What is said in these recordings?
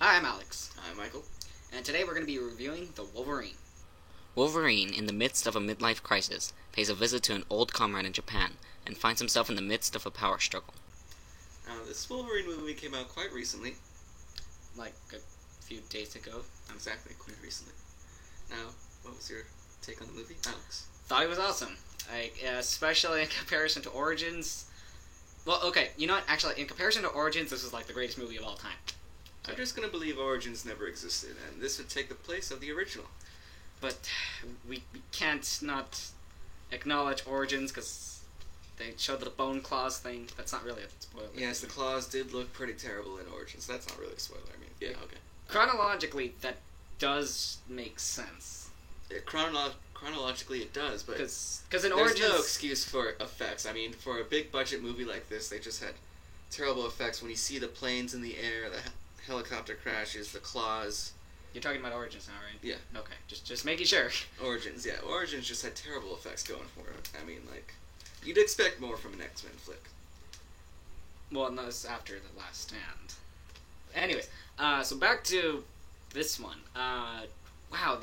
Hi, I'm Alex, Hi, Michael. and today we're going to be reviewing The Wolverine. Wolverine, in the midst of a midlife crisis, pays a visit to an old comrade in Japan and finds himself in the midst of a power struggle. Now, this Wolverine movie came out quite recently. Like a few days ago. Exactly, quite recently. Now, what was your take on the movie, Alex? Thought it was awesome. Especially in comparison to Origins. Well, okay, you know what? Actually, in comparison to Origins, this is like the greatest movie of all time. I'm just gonna believe Origins never existed, and this would take the place of the original. But we can't not acknowledge Origins because they showed the bone claws thing. That's not really a spoiler. Yes, the claws did look pretty terrible in Origins. That's not really a spoiler, I mean. Yeah, okay. Chronologically, that does make sense. Chronologically it does, but Because in there's Origins... no excuse for effects. I mean, for a big budget movie like this, they just had terrible effects. When you see the planes in the air, the helicopter crashes, the claws... You're talking about Origins now, right? Yeah. Okay, just making sure. Origins just had terrible effects going for it. I mean, like, you'd expect more from an X-Men flick. Well, no, it's after The Last Stand. Anyways, so back to this one. Wow,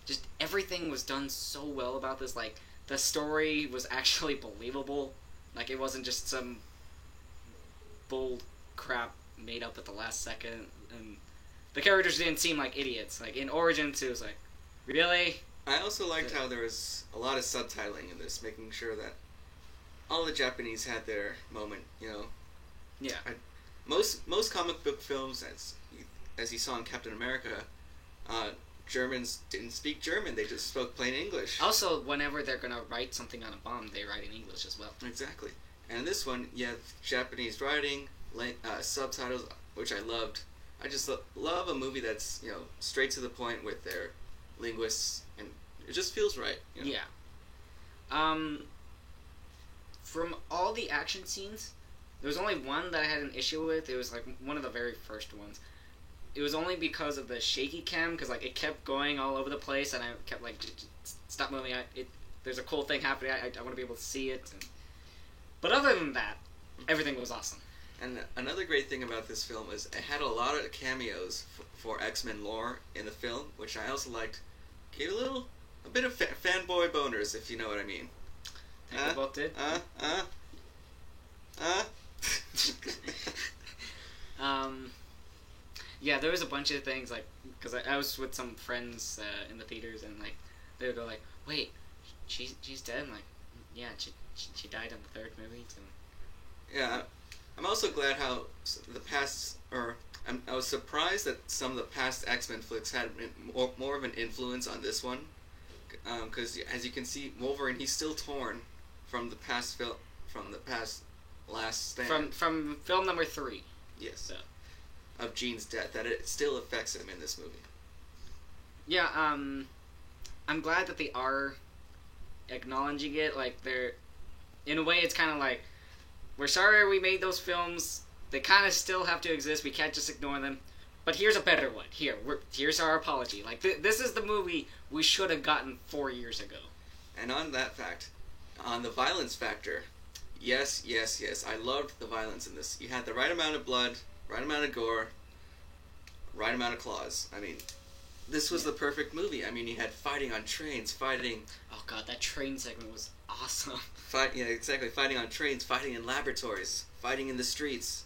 just everything was done so well about this. Like, the story was actually believable. Like, it wasn't just some bull crap made up at the last second. And the characters didn't seem like idiots. Like, in Origins, it was like, really? I also liked how there was a lot of subtitling in this, making sure that all the Japanese had their moment, you know. Yeah. Most comic book films, as you saw in Captain America, Germans didn't speak German, they just spoke plain English. Also, whenever they're gonna write something on a bomb, they write in English as well. Exactly. And this one, you have Japanese writing, subtitles, which I loved. I just love a movie that's, you know, straight to the point with their linguists, and it just feels right. You know? Yeah. From all the action scenes, there was only one that I had an issue with. It was like one of the very first ones. It was only because of the shaky cam, because like it kept going all over the place, and I kept like, stop moving. There's a cool thing happening. I want to be able to see it. But other than that, everything was awesome. And another great thing about this film is it had a lot of cameos for X-Men lore in the film, which I also liked. Gave a bit of fanboy boners, if you know what I mean. Think they both did. Yeah, there was a bunch of things, like, because I was with some friends in the theaters, and, like, they would go, like, wait, she's dead? I'm like, yeah, she died in the third movie, too. Yeah, I'm also glad how I was surprised that some of the past X-Men flicks had more of an influence on this one, because as you can see, Wolverine, he's still torn from the past Last Stand. From film number 3. Yes. So. Of Jean's death, that it still affects him in this movie. Yeah, I'm glad that they are acknowledging it. Like, they're, in a way, it's kind of like, we're sorry we made those films. They kind of still have to exist. We can't just ignore them. But here's a better one. Here's our apology. Like, this is the movie we should have gotten 4 years ago. And on that fact, on the violence factor, yes, I loved the violence in this. You had the right amount of blood, right amount of gore, right amount of claws. I mean, this was the perfect movie. I mean, you had fighting on trains, Oh god, that train segment was awesome. Yeah, exactly. Fighting on trains, fighting in laboratories, fighting in the streets.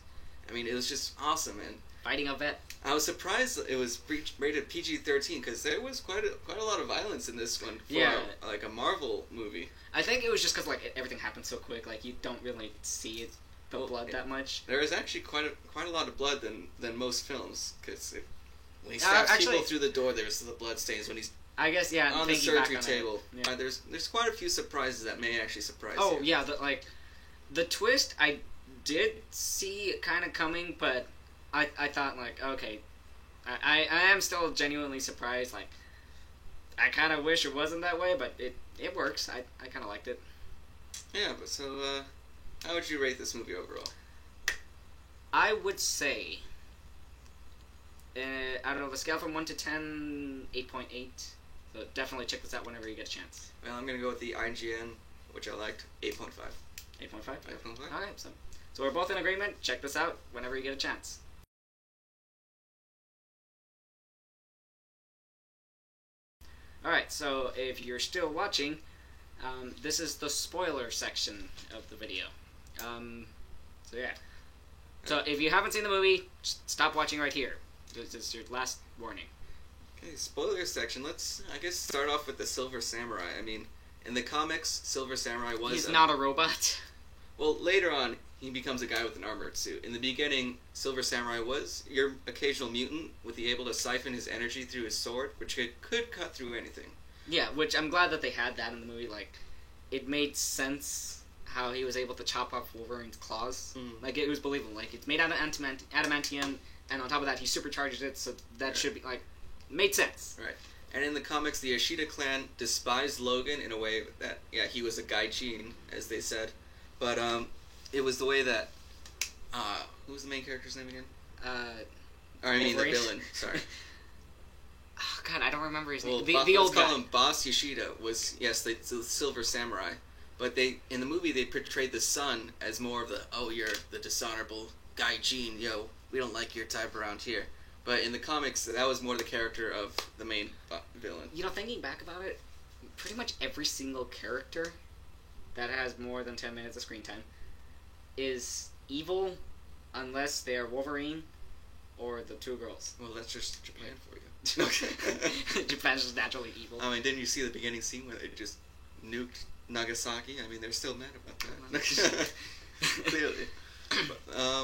I mean, it was just awesome, and Fighting a vet. I was surprised it was rated PG-13 because there was quite a lot of violence in this one for like a Marvel movie. I think it was just because like everything happened so quick, like you don't really see the blood that much. There is actually quite a lot of blood than most films, because when he stabs people through the door, there's the blood stains when he's I guess on the surgery table. Yeah. There's quite a few surprises that may actually surprise you. Oh yeah, the twist I did see kind of coming, but I thought like, okay, I am still genuinely surprised. Like, I kind of wish it wasn't that way, but it works. I kind of liked it. Yeah, but so how would you rate this movie overall? I would say, I don't know, the scale from 1 to 10, 8.8. So definitely check this out whenever you get a chance. Well, I'm gonna go with the IGN, which I liked, 8.5. 8.5? 8.5. Okay, so we're both in agreement. Check this out whenever you get a chance. Alright, so if you're still watching, this is the spoiler section of the video. So yeah. So if you haven't seen the movie, just stop watching right here. This is your last warning. Okay, spoiler section. Let's, I guess, start off with the Silver Samurai. I mean, in the comics, Silver Samurai was... He's not a robot. Well, later on, he becomes a guy with an armored suit. In the beginning, Silver Samurai was your occasional mutant, with the able to siphon his energy through his sword, which could cut through anything. Yeah, which I'm glad that they had that in the movie. Like, it made sense how he was able to chop off Wolverine's claws. Like, it was believable. Like, it's made out of adamantium, and on top of that, he supercharged it, so that should be, like, made sense. Right. And in the comics, the Ashita clan despised Logan in a way that, yeah, he was a gaijin, as they said. But, it was the way that, who was the main character's name again? Or I mean, the villain, sorry. Oh, God, I don't remember his Well, name. The old guy. Let's call him Boss Yoshida was, yes, the Silver Samurai. But in the movie, they portrayed the son as more of the, oh, you're the dishonorable gaijin, yo, we don't like your type around here. But in the comics, that was more the character of the main villain. You know, thinking back about it, pretty much every single character that has more than 10 minutes of screen time is evil unless they're Wolverine or the two girls. Well, that's just Japan for you. Okay. Japan's just naturally evil. I mean, didn't you see the beginning scene where they just nuked Nagasaki? I mean, they're still mad about that. Clearly.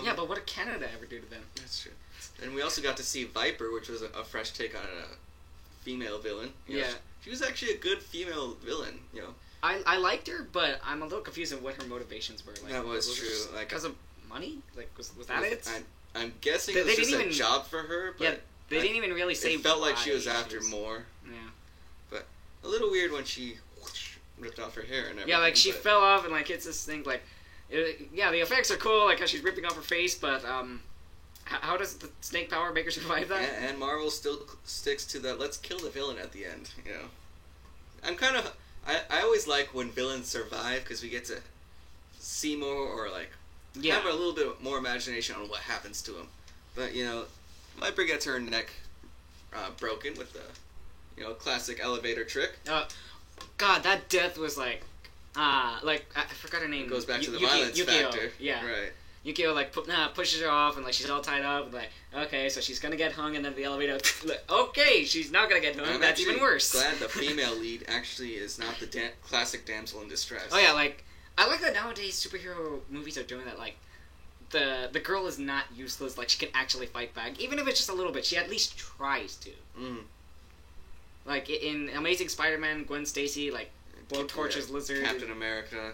Yeah, but what did Canada ever do to them? That's true. And we also got to see Viper, which was a fresh take on a female villain. You know, yeah. She was actually a good female villain, you know. I liked her, but I'm a little confused on what her motivations were. Like, that was true. Like, because of money? Like, was that it? I'm guessing it was just a job for her, but... Yeah, they didn't even really say it felt like why she was after more. Yeah. But a little weird when she ripped off her hair and everything. Yeah, like, she fell off and, like, hits this thing, like... yeah, the effects are cool, like how she's ripping off her face, but, how does the snake power make her survive that? Yeah, and Marvel still sticks to the let's kill the villain at the end, you know. I'm kind of... I always like when villains survive, because we get to see more, or, like, have a little bit more imagination on what happens to him. But, you know, Viper gets her neck broken with the, you know, classic elevator trick. God, that death was like I forgot her name. It goes back to the violence factor. Yeah. Right. Yukio, like, pushes her off, and, like, she's all tied up, and, like, okay, so she's gonna get hung, and then the elevator, like, okay, she's not gonna get hung, that's even worse. I'm glad the female lead actually is not the classic damsel in distress. Oh, yeah, like, I like that nowadays superhero movies are doing that, like, the girl is not useless, like, she can actually fight back, even if it's just a little bit, she at least tries to. Like, in Amazing Spider-Man, Gwen Stacy, like, blowtorches Lizard. Captain America.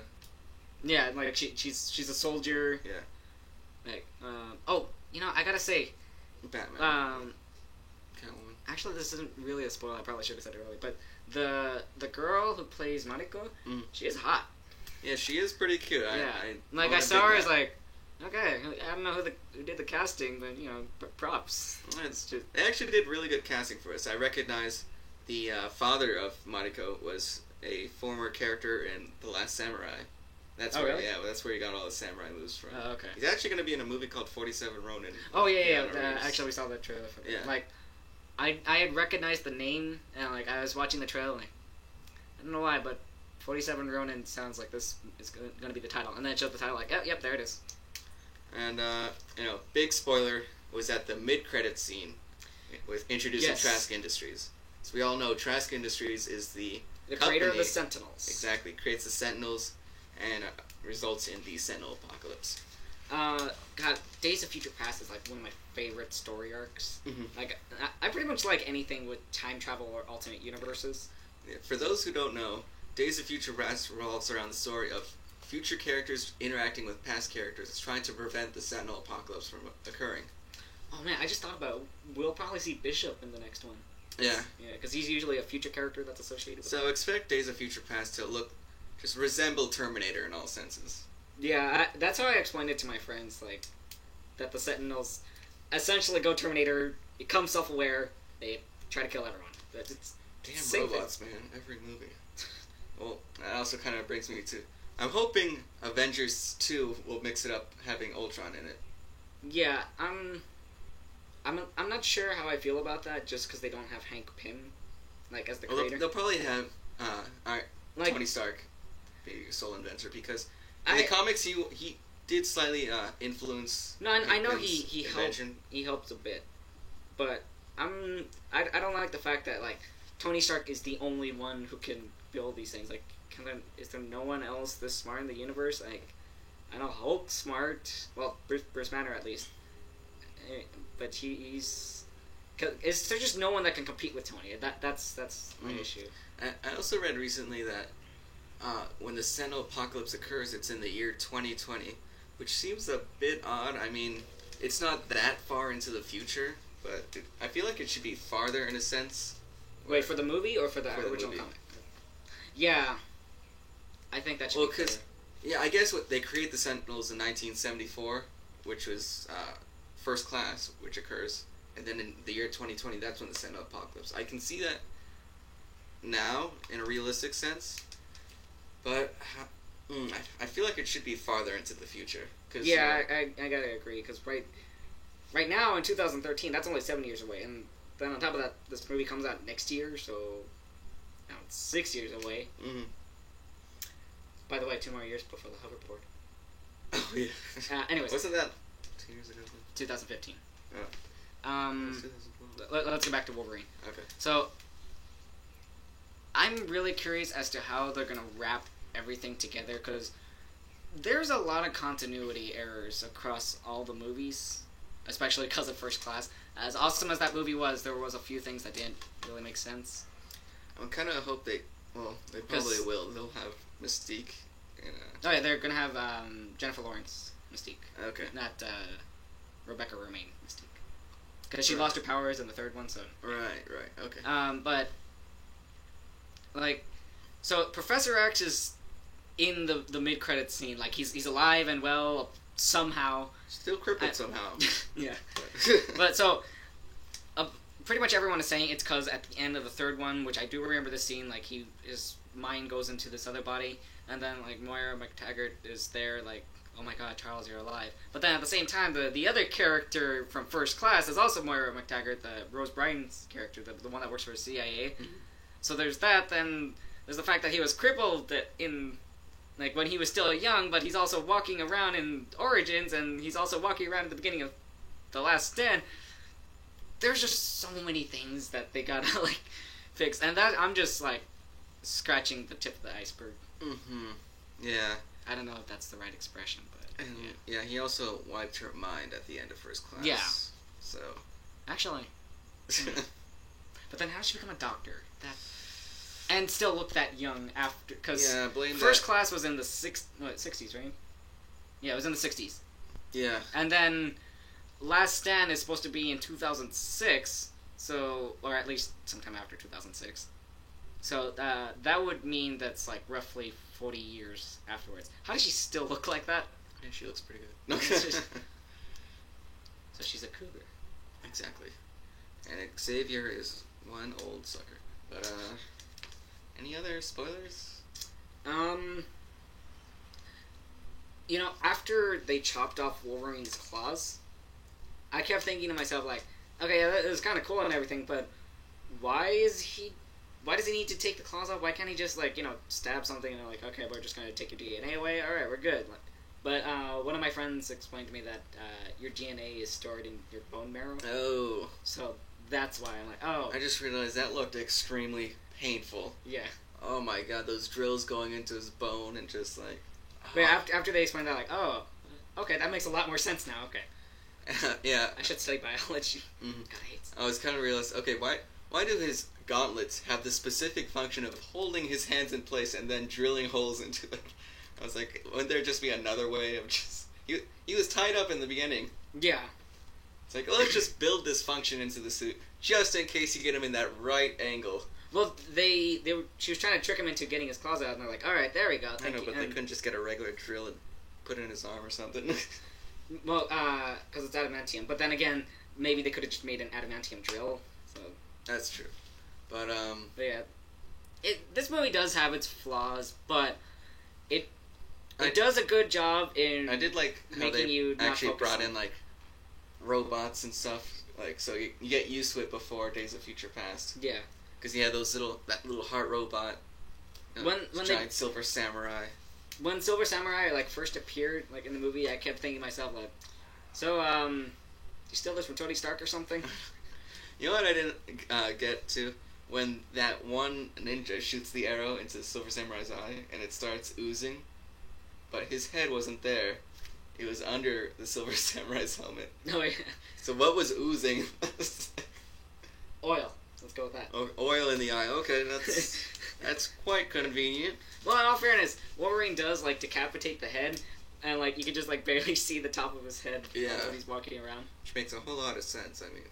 Yeah, like, she's a soldier. Yeah. Like, you know, I gotta say, Batman. Catwoman. Actually, this isn't really a spoiler. I probably should have said it earlier. But the girl who plays Mariko, she is hot. Yeah, she is pretty cute. Yeah. I saw her as like, okay, I don't know who did the casting, but, you know, props. They actually did really good casting for us. I recognize the father of Mariko was a former character in The Last Samurai. That's where, really? Yeah, that's where he got all the samurai moves from. Oh, okay. He's actually going to be in a movie called 47 Ronin. Oh, yeah. Actually, we saw that trailer for that. Yeah. Like, I had recognized the name, and, like, I was watching the trailer, like, I don't know why, but 47 Ronin sounds like this is going to be the title. And then it showed the title, like, yep, there it is. And, you know, big spoiler was at the mid-credits scene with introducing Trask Industries. So we all know Trask Industries is the creator of the Sentinels. Exactly, creates the Sentinels and results in the Sentinel Apocalypse. God, Days of Future Past is, like, one of my favorite story arcs. Like, I pretty much like anything with time travel or alternate universes. Yeah, for those who don't know, Days of Future Past revolves around the story of future characters interacting with past characters, trying to prevent the Sentinel Apocalypse from occurring. Oh man, I just thought about it. We'll probably see Bishop in the next one. Yeah. Yeah, because he's usually a future character that's associated with it. So expect Days of Future Past to just resemble Terminator in all senses. Yeah, that's how I explained it to my friends, like, that the Sentinels essentially go Terminator, become self-aware, they try to kill everyone. But it's damn robots, man. Every movie. Well, that also kind of brings me to... I'm hoping Avengers 2 will mix it up, having Ultron in it. Yeah, I'm not sure how I feel about that, just because they don't have Hank Pym like as the Well, creator. they'll probably have Like Tony Stark be sole inventor because in the I comics he did slightly influence. no, I know Pinkman's he helped. invention. He helped a bit, but I don't like the fact that like Tony Stark is the only one who can build these things. Like, is there no one else this smart in the universe? Like, I know Hulk's smart. Well, Bruce Banner at least, but is there just no one that can compete with Tony? That's my issue. I also read recently that when the Sentinel apocalypse occurs, it's in the year 2020, which seems a bit odd. I mean, it's not that far into the future, but I feel like it should be farther in a sense. Wait, for the movie or for the original movie. comic? Yeah, I think that should Well, be clear. because yeah, I guess what they create the Sentinels in 1974, which was First Class, which occurs, and then in the year 2020, that's when the Sentinel apocalypse. I can see that now in a realistic sense, but I feel like it should be farther into the future. Cause, Yeah, I gotta agree, because right now in 2013, that's only 7 years away, and then on top of that, this movie comes out next year, so now it's 6 years away. Mhm. By the way, 2 more years before the hoverboard. Oh yeah. Anyways, Wasn't that 2 years ago? 2015. Oh. It was 2012. Let's get back to Wolverine. Okay. So, I'm really curious as to how they're gonna wrap everything together, because there's a lot of continuity errors across all the movies, especially because of First Class. As awesome as that movie was, there was a few things that didn't really make sense. I kind of hope they probably will. They'll have Mystique. Oh yeah, they're gonna have Jennifer Lawrence Mystique, Okay. not Rebecca Romijn Mystique, because she lost her powers in the third one. So Right. Okay. but like, so Professor X is in the mid credits scene. Like he's alive and well somehow. Still crippled somehow. Yeah. But so, pretty much everyone is saying it's because at the end of the third one, which I do remember the scene, like his mind goes into this other body, and then like Moira McTaggart is there, like, oh my God, Charles, you're alive. But then at the same time, the other character from First Class is also Moira McTaggart, the Rose Byrne's character, the one that works for the CIA. Mhm. So there's that. Then there's the fact that he was crippled like when he was still young, but he's also walking around in Origins, and he's also walking around at the beginning of The Last Stand. There's just so many things that they gotta like fix, and that I'm just like scratching the tip of the iceberg. Mm-hmm. Yeah. I don't know if that's the right expression, but And yeah, he also wiped her mind at the end of First Class. Yeah. So. actually, but then how did she become a doctor? And still look that young after, because Yeah, blame First that. Class was in the 60s, right? Yeah, it was in the 60s. Yeah. And then Last Stand is supposed to be in 2006, so, or at least sometime after 2006. So that would mean that's like roughly 40 years afterwards. How does she still look like that? Yeah, she looks pretty good. So she's a cougar. Exactly. And Xavier is one old sucker. But any other spoilers? You know, after they chopped off Wolverine's claws, I kept thinking to myself, like, okay, yeah, that was kind of cool and everything, but why does he need to take the claws off? Why can't he just, like, you know, stab something and they're like, okay, we're just going to take your DNA away? Alright, we're good. But one of my friends explained to me that your DNA is stored in your bone marrow. Oh. So that's why I'm like, oh. I just realized that looked extremely painful. Yeah. Oh my God, those drills going into his bone and just like... But after they explained that, like, oh, okay, that makes a lot more sense now, okay. Yeah. I should study biology. Mhm. God, I hate I was kind of realized, okay, why do his gauntlets have the specific function of holding his hands in place and then drilling holes into them? I was like, wouldn't there just be another way of just... He was tied up in the beginning. Yeah. It's like, let's just build this function into the suit, just in case you get him in that right angle. Well, she was trying to trick him into getting his claws out, and they're like, alright, there we go. I Thank know, you. but they And- couldn't just get a regular drill and put it in his arm or something. Well, because it's adamantium. But then again, maybe they could have just made an adamantium drill. So, That's true. But, yeah. This movie does have its flaws, but it I- does a good job in I did like how making they you not actually focus brought on- in, like, robots and stuff. Like, so you get used to it before Days of Future Past. Yeah. because he had that little heart robot. When giant silver samurai. When Silver Samurai like first appeared like in the movie, I kept thinking to myself like, so you steal this from Tony Stark or something? You know what I didn't get to? When that one ninja shoots the arrow into the Silver Samurai's eye and it starts oozing, but his head wasn't there. It was under the Silver Samurai's helmet. No, wait. So what was oozing? Oil. Let's go with that. Oil in the eye. Okay, that's quite convenient. Well, in all fairness, Wolverine does like decapitate the head, and like you can just like barely see the top of his head Yeah. when he's walking around. Which makes a whole lot of sense. I mean,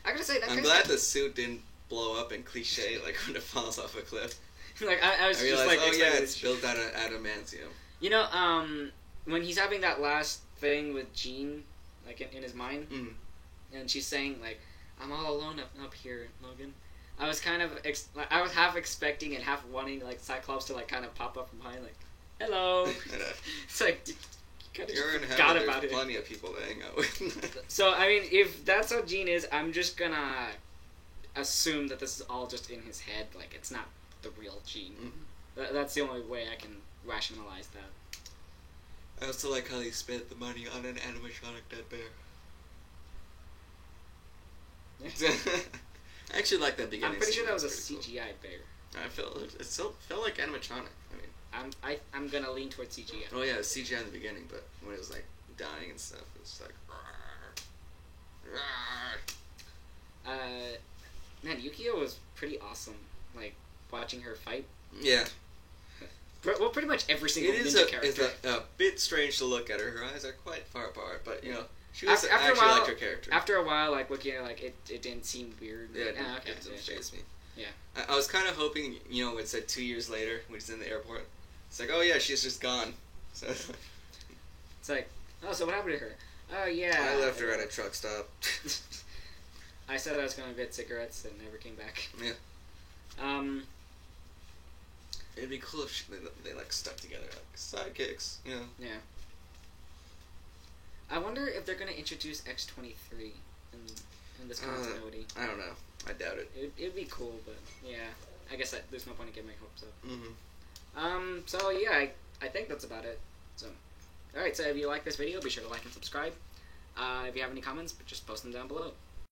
I gotta say that. I'm glad the suit didn't blow up in cliche like when it falls off a cliff. Like I was I realized, just like, oh yeah, excited. it's built out of adamantium. You know, when he's having that last thing with Jean, like in his mind, and she's saying like, "I'm all alone up here, Logan." I was kind of I was half expecting and half wanting like Cyclops to like kind of pop up from behind, like, "Hello." It's like you kind of You're in forgot heaven. about There's it. plenty of people to hang out with. So I mean, if that's how Jean is, I'm just gonna assume that this is all just in his head. Like it's not the real Jean. That's the only way I can rationalize that. I also like how they spent the money on an animatronic dead bear. I actually like that beginning. I'm pretty sure scene. that was a Pretty CGI bear. cool. It still felt like animatronic. I mean, I'm gonna lean towards CGI. oh yeah, it was CGI in the beginning, but when it was like dying and stuff, it was like. Man, Yukio was pretty awesome. Like watching her fight. Yeah, Well, pretty much every single it is ninja character. a bit strange to look at her. Her eyes are quite far apart, but you know, she was After a actually while- liked her character. After a while, like looking at it, like it didn't seem weird. Yeah, Like, it okay, didn't yeah, faze me. Yeah. I was kind of hoping, you know, it said 2 years later when he's in the airport. It's like, oh yeah, she's just gone. So It's like, oh, so what happened to her? Oh yeah. I left her at a truck stop. I said I was gonna get cigarettes and never came back. Yeah. Um. It'd be cool if they like stuck together like sidekicks, you know. Yeah. I wonder if they're gonna introduce X-23 in this continuity. I don't know. I doubt it. It'd be cool, but yeah, I guess there's no point in getting my hopes up. Mm-hmm. So yeah, I think that's about it. So, alright, so if you like this video, be sure to like and subscribe. If you have any comments, just post them down below.